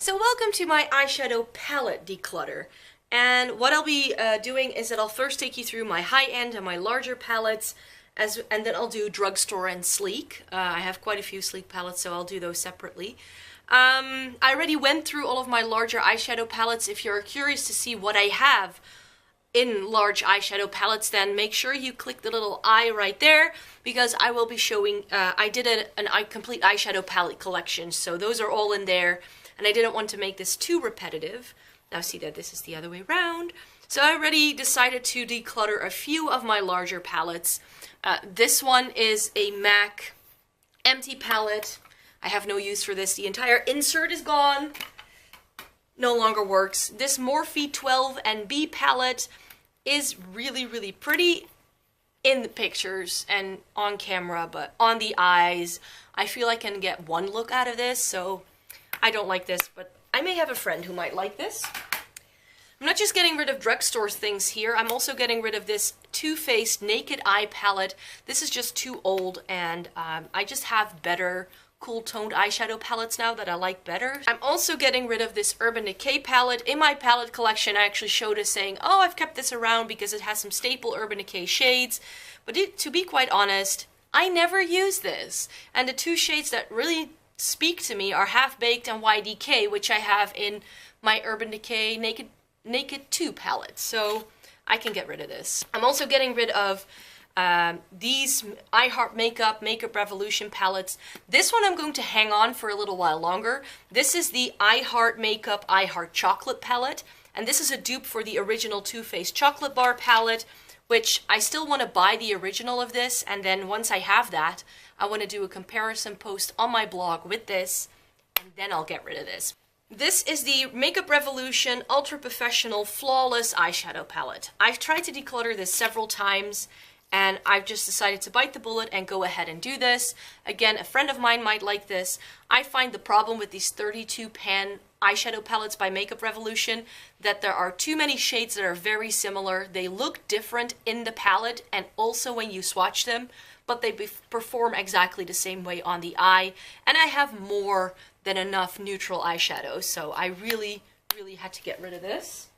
So welcome to my eyeshadow palette declutter. And what I'll be doing is that I'll first take you through my high-end and my larger palettes, and then I'll do drugstore and sleek. I have quite a few sleek palettes, so I'll do those separately. I already went through all of my larger eyeshadow palettes. If you're curious to see what I have in large eyeshadow palettes, then make sure you click the little eye right there, because I will be showing, I did a complete eyeshadow palette collection, so those are all in there. And I didn't want to make this too repetitive. Now see that this is the other way around. So I already decided to declutter a few of my larger palettes. This one is a MAC empty palette. I have no use for this. The entire insert is gone. No longer works. This Morphe 12NB palette is really, really pretty in the pictures and on camera, but on the eyes, I feel I can get one look out of this, so I don't like this, but I may have a friend who might like this. I'm not just getting rid of drugstore things here, I'm also getting rid of this Too Faced Naked Eye palette. This is just too old, and I just have better cool toned eyeshadow palettes now that I like better. I'm also getting rid of this Urban Decay palette. In my palette collection, I actually showed it saying, oh, I've kept this around because it has some staple Urban Decay shades. But to be quite honest, I never use this. And the two shades that really speak to me are Half Baked and YDK, which I have in my Urban Decay Naked 2 palette, so I can get rid of this. I'm also getting rid of these I Heart Makeup Revolution palettes. This one I'm going to hang on for a little while longer. This is the I Heart Makeup I Heart Chocolate palette, and this is a dupe for the original Too Faced Chocolate Bar palette, which I still want to buy the original of this, and then once I have that, I want to do a comparison post on my blog with this, and then I'll get rid of this. This is the Makeup Revolution Ultra Professional Flawless Eyeshadow Palette. I've tried to declutter this several times, and I've just decided to bite the bullet and go ahead and do this. Again, a friend of mine might like this. I find the problem with these 32 pan eyeshadow palettes by Makeup Revolution that there are too many shades that are very similar. They look different in the palette and also when you swatch them, but they perform exactly the same way on the eye. And I have more than enough neutral eyeshadow, so I really had to get rid of this.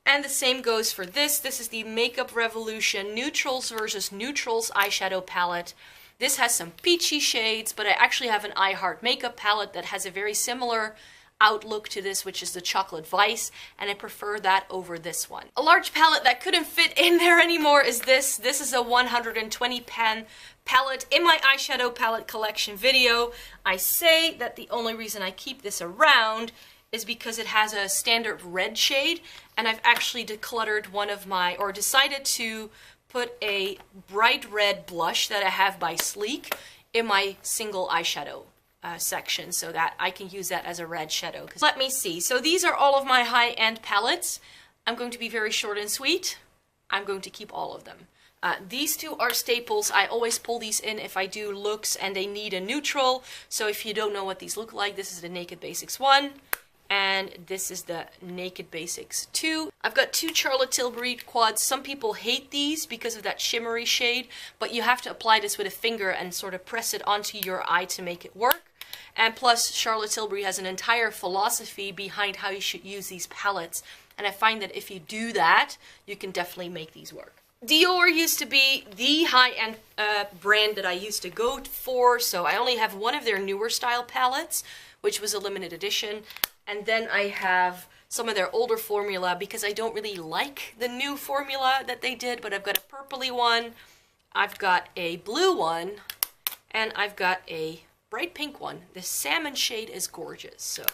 And the same goes for this. This is the Makeup Revolution Neutrals versus Neutrals eyeshadow palette. This has some peachy shades, but I actually have an I Heart Makeup palette that has a very similar outlook to this, which is the Chocolate Vice, and I prefer that over this one. A large palette that couldn't fit in there anymore is this. This is a 120 pan palette. In my eyeshadow palette collection video, I say that the only reason I keep this around is because it has a standard red shade, and I've actually decluttered one of my, or decided to put a bright red blush that I have by Sleek in my single eyeshadow section, so that I can use that as a red shadow. Let me see. So these are all of my high-end palettes. I'm going to be very short and sweet. I'm going to keep all of them. These two are staples. I always pull these in if I do looks and they need a neutral. So if you don't know what these look like, this is the Naked Basics 1. And this is the Naked Basics 2. I've got two Charlotte Tilbury quads. Some people hate these because of that shimmery shade, but you have to apply this with a finger and sort of press it onto your eye to make it work. And plus, Charlotte Tilbury has an entire philosophy behind how you should use these palettes. And I find that if you do that, you can definitely make these work. Dior used to be the high-end brand that I used to go for, so I only have one of their newer style palettes, which was a limited edition. And then I have some of their older formula because I don't really like the new formula that they did, but I've got a purpley one, I've got a blue one, and I've got a bright pink one. The salmon shade is gorgeous, so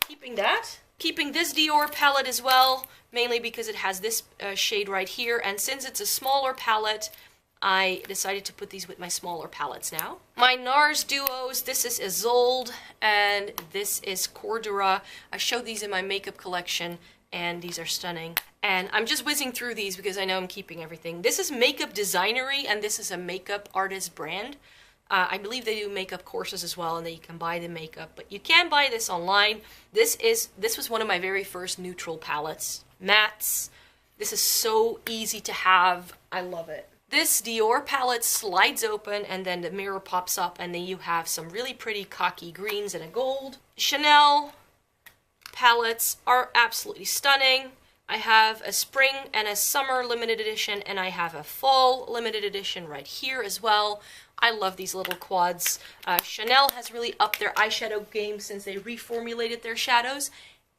keeping that. Keeping this Dior palette as well, mainly because it has this shade right here, and since it's a smaller palette, I decided to put these with my smaller palettes now. My NARS duos, this is Isolde and this is Cordura. I showed these in my makeup collection and these are stunning. And I'm just whizzing through these because I know I'm keeping everything. This is Makeup Designery and this is a makeup artist brand. I believe they do makeup courses as well and that you can buy the makeup, but you can buy this online. This was one of my very first neutral palettes. Mattes. This is so easy to have. I love it. This Dior palette slides open and then the mirror pops up and then you have some really pretty cocky greens and a gold. Chanel palettes are absolutely stunning. I have a spring and a summer limited edition, and I have a fall limited edition right here as well. I love these little quads. Chanel has really upped their eyeshadow game since they reformulated their shadows,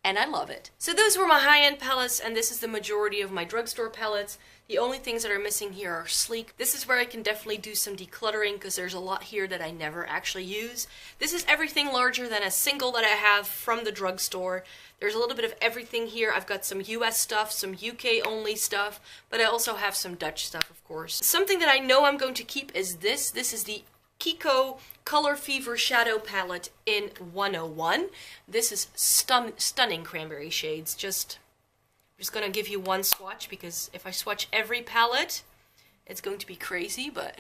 and I love it. So those were my high-end palettes, and this is the majority of my drugstore palettes. The only things that are missing here are sleek. This is where I can definitely do some decluttering because there's a lot here that I never actually use. This is everything larger than a single that I have from the drugstore. There's a little bit of everything here. I've got some US stuff, some UK only stuff, but I also have some Dutch stuff, of course. Something that I know I'm going to keep is this. This is the Kiko Color Fever Shadow Palette in 101. This is stunning cranberry shades. I'm just gonna give you one swatch because if I swatch every palette, it's going to be crazy, but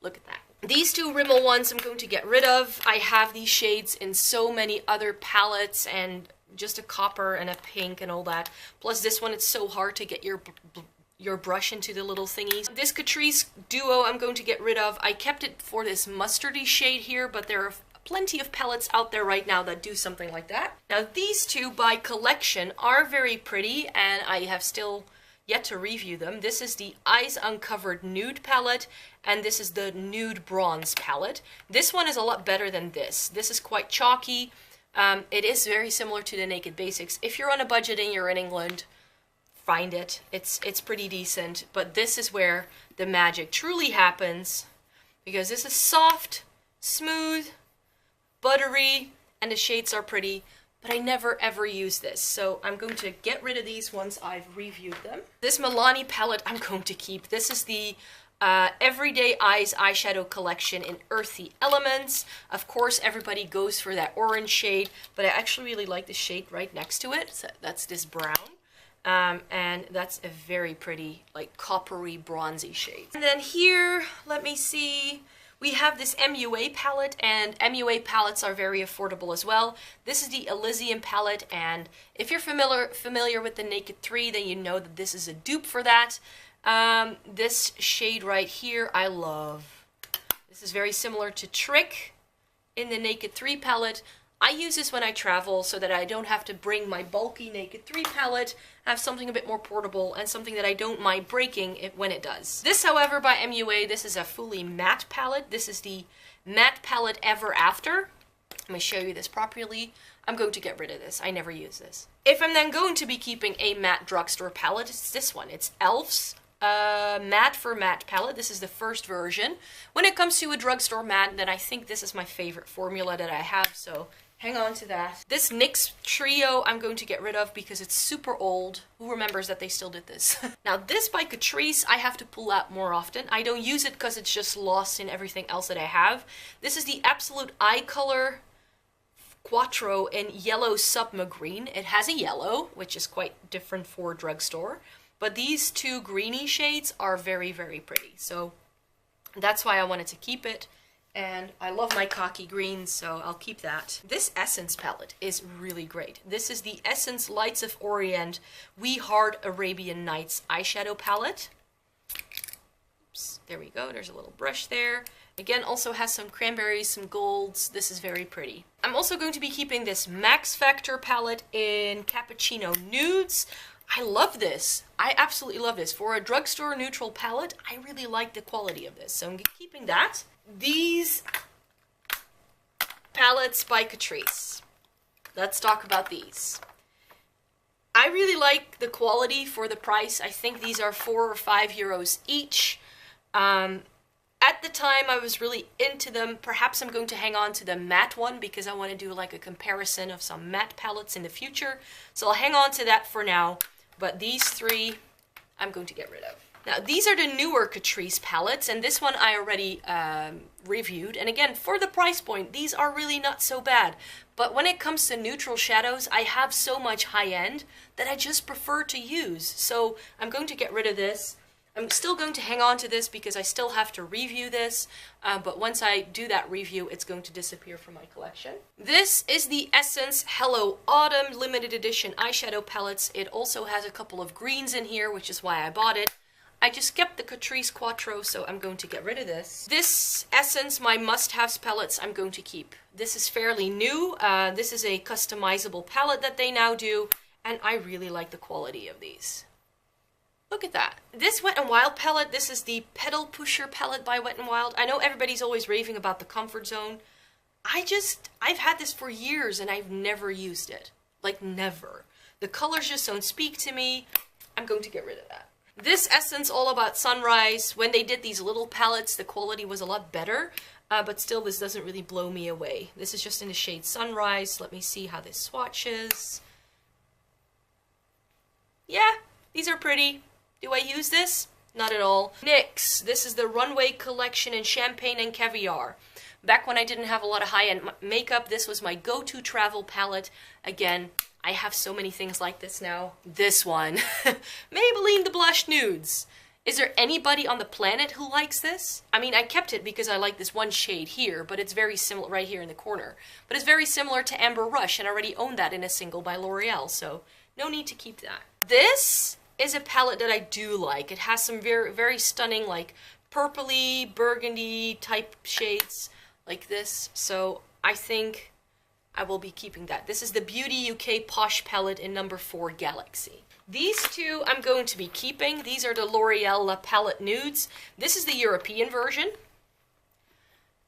look at that. These two Rimmel ones I'm going to get rid of. I have these shades in so many other palettes and just a copper and a pink and all that. Plus this one, it's so hard to get your brush into the little thingies. This Catrice Duo I'm going to get rid of. I kept it for this mustardy shade here, but there are plenty of palettes out there right now that do something like that. Now these two by collection are very pretty, and I have still yet to review them. This is the Eyes Uncovered Nude palette, and this is the Nude Bronze palette. This one is a lot better than this. This is quite chalky. It is very similar to the Naked Basics. If you're on a budget and you're in England, find it. It's pretty decent, but this is where the magic truly happens because this is soft, smooth, buttery, and the shades are pretty, but I never ever use this, so I'm going to get rid of these once I've reviewed them. This Milani palette I'm going to keep. This is the Everyday Eyes eyeshadow collection in Earthy Elements. Of course, everybody goes for that orange shade, but I actually really like the shade right next to it. So that's this brown. And that's a very pretty, like, coppery, bronzy shade. And then here, let me see, we have this MUA palette, and MUA palettes are very affordable as well. This is the Elysium palette, and if you're familiar with the Naked 3, then you know that this is a dupe for that. This shade right here, I love. This is very similar to Trick in the Naked 3 palette. I use this when I travel so that I don't have to bring my bulky Naked 3 palette, have something a bit more portable and something that I don't mind breaking when it does. This, however, by MUA, this is a fully matte palette. This is the Matte Palette Ever After. Let me show you this properly. I'm going to get rid of this. I never use this. If I'm then going to be keeping a matte drugstore palette, it's this one. It's Elf's Matte for Matte palette. This is the first version. When it comes to a drugstore matte, then I think this is my favorite formula that I have, so hang on to that. This NYX Trio I'm going to get rid of because it's super old. Who remembers that they still did this? Now this by Catrice I have to pull out more often. I don't use it because it's just lost in everything else that I have. This is the Absolute Eye Color Quattro in Yellow Subma Green. It has a yellow, which is quite different for drugstore. But these two greeny shades are very, very pretty. So that's why I wanted to keep it. And I love my khaki greens, so I'll keep that. This Essence palette is really great. This is the Essence Lights of Orient We Hard Arabian Nights eyeshadow palette. Oops, there we go. There's a little brush there. Again, also has some cranberries, some golds. This is very pretty. I'm also going to be keeping this Max Factor palette in Cappuccino Nudes. I love this. I absolutely love this. For a drugstore neutral palette, I really like the quality of this, so I'm keeping that. These palettes by Catrice. Let's talk about these. I really like the quality for the price. I think these are €4 or €5 each. At the time I was really into them. Perhaps I'm going to hang on to the matte one because I want to do like a comparison of some matte palettes in the future. So I'll hang on to that for now. But these three I'm going to get rid of. Now, these are the newer Catrice palettes, and this one I already reviewed. And again, for the price point, these are really not so bad. But when it comes to neutral shadows, I have so much high-end that I just prefer to use. So I'm going to get rid of this. I'm still going to hang on to this because I still have to review this. But once I do that review, it's going to disappear from my collection. This is the Essence Hello Autumn limited edition eyeshadow palettes. It also has a couple of greens in here, which is why I bought it. I just kept the Catrice Quattro, so I'm going to get rid of this. This Essence, my must-haves palettes, I'm going to keep. This is fairly new. This is a customizable palette that they now do, and I really like the quality of these. Look at that. This Wet n Wild palette, this is the Petal Pusher palette by Wet n Wild. I know everybody's always raving about the Comfort Zone. I've had this for years and I've never used it. Like, never. The colors just don't speak to me. I'm going to get rid of that. This Essence All About Sunrise, when they did these little palettes, the quality was a lot better. But still, this doesn't really blow me away. This is just in the shade Sunrise. Let me see how this swatches. Yeah, these are pretty. Do I use this? Not at all. NYX. This is the Runway Collection in Champagne and Caviar. Back when I didn't have a lot of high-end makeup, this was my go-to travel palette. Again, I have so many things like this now. This one. Maybelline The Blush Nudes. Is there anybody on the planet who likes this? I mean, I kept it because I like this one shade here, but it's very similar right here in the corner. But it's very similar to Amber Rush, and I already own that in a single by L'Oreal, so no need to keep that. This is a palette that I do like. It has some very, very stunning, like, purpley, burgundy type shades like this, so I think I will be keeping that. This is the Beauty UK Posh palette in number 4 Galaxy. These two I'm going to be keeping. These are the L'Oreal La Palette Nudes. This is the European version.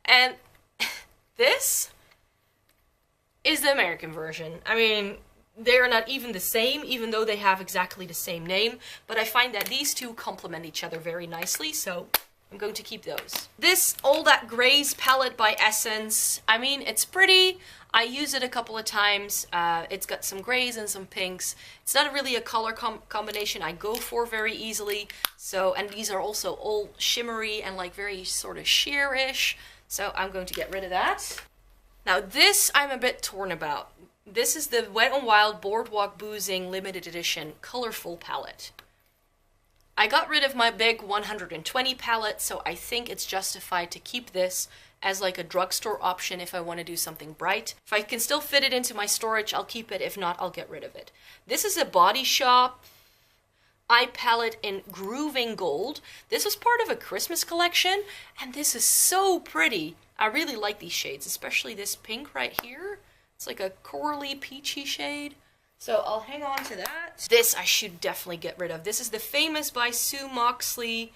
And this is the American version. I mean, they're not even the same, even though they have exactly the same name. But I find that these two complement each other very nicely, so I'm going to keep those. This All That Grays palette by Essence. I mean, it's pretty. I use it a couple of times. It's got some grays and some pinks. It's not really a color combination I go for very easily. So, and these are also all shimmery and like very sort of sheer-ish. So I'm going to get rid of that. Now this I'm a bit torn about. This is the Wet n Wild Boardwalk Boozing Limited Edition Colorful palette. I got rid of my big 120 palette, so I think it's justified to keep this as like a drugstore option if I want to do something bright. If I can still fit it into my storage, I'll keep it. If not, I'll get rid of it. This is a Body Shop eye palette in Grooving Gold. This was part of a Christmas collection, and this is so pretty. I really like these shades, especially this pink right here. It's like a corally, peachy shade. So I'll hang on to that. This I should definitely get rid of. This is the Famous by Sue Moxley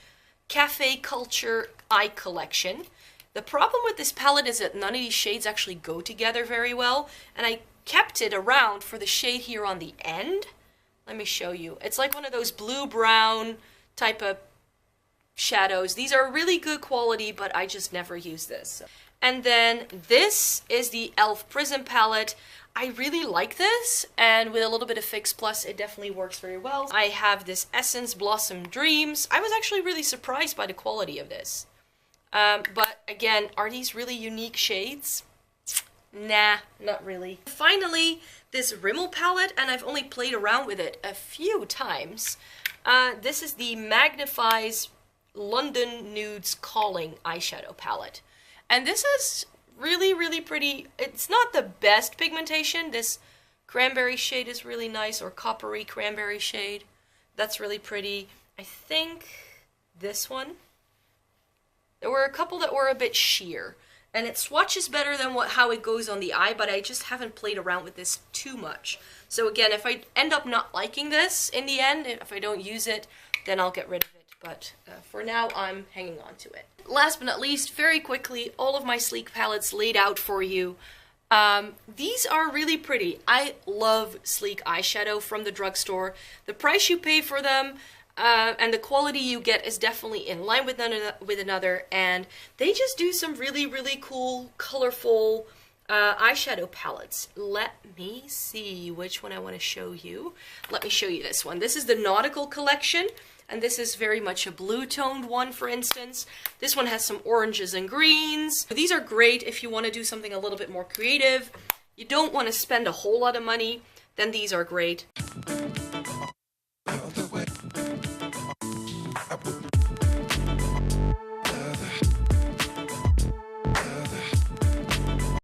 Cafe Culture Eye Collection. The problem with this palette is that none of these shades actually go together very well, and I kept it around for the shade here on the end. Let me show you. It's like one of those blue-brown type of shadows. These are really good quality, but I just never use this. And then this is the e.l.f. Prism palette. I really like this, and with a little bit of Fix Plus, it definitely works very well. I have this Essence Blossom Dreams. I was actually really surprised by the quality of this. But again, are these really unique shades? Nah, not really. Finally, this Rimmel palette, and I've only played around with it a few times. This is the Magnifies London Nudes Calling eyeshadow palette. And this is really, really pretty. It's not the best pigmentation. This cranberry shade is really nice, or coppery cranberry shade. That's really pretty. I think this one. There were a couple that were a bit sheer, and it swatches better than how it goes on the eye, but I just haven't played around with this too much. So again, if I end up not liking this in the end, if I don't use it, then I'll get rid of it. But for now, I'm hanging on to it. Last but not least, very quickly, all of my sleek palettes laid out for you. These are really pretty. I love sleek eyeshadow from the drugstore. The price you pay for them and the quality you get is definitely in line with another, and they just do some really, really cool, colorful eyeshadow palettes. Let me see which one I want to show you. Let me show you this one. This is the Nautical Collection, and this is very much a blue-toned one, for instance. This one has some oranges and greens. These are great if you want to do something a little bit more creative. You don't want to spend a whole lot of money, then these are great.